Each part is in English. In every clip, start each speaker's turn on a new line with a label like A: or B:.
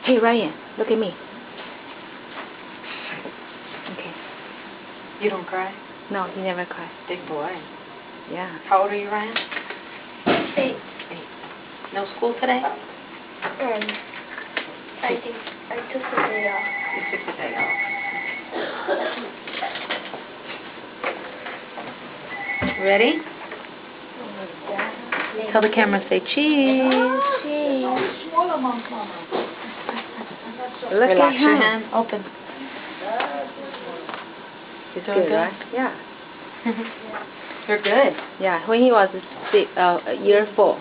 A: Hey, Ryan, look at me. Okay.
B: You don't cry?
A: No, he never cries.
B: Big boy.
A: Yeah.
B: How old are you, Ryan?
C: 8.
B: 8. No school today?
C: I think I took the day off.
B: You took the day off. Ready? Tell the camera, say cheese.
A: Cheese. Look
B: Relax
A: at
B: your
A: him.
B: hand. Open.
A: He's
B: Doing
A: good,
B: good?
A: right? Yeah.
B: You're good.
A: Yeah, when he was year 4,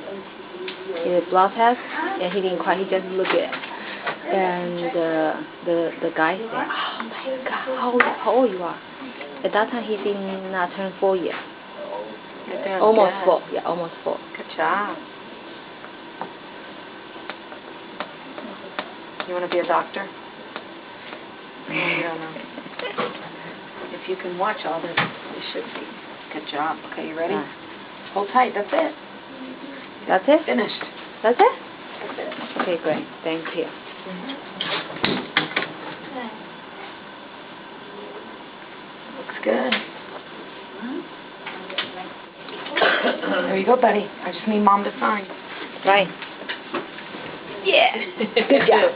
A: he did blood test, and he didn't cry. He just looked at it. And the guy said, "Oh my God, how old you are?" At that time, he did not turn 4 yet.
B: You're doing
A: Almost
B: good.
A: 4. Yeah, almost 4.
B: Good job. You want to be a doctor? You don't know. If you can watch all this, you should be. Good job. Okay, you ready?
A: Yeah.
B: Hold tight. That's it.
A: That's it?
B: Finished.
A: That's it?
B: That's it.
A: Okay, great. Thank you.
B: Looks good. There you go, buddy. I just need Mom to sign.
A: Right.
B: Yeah.
A: Good job.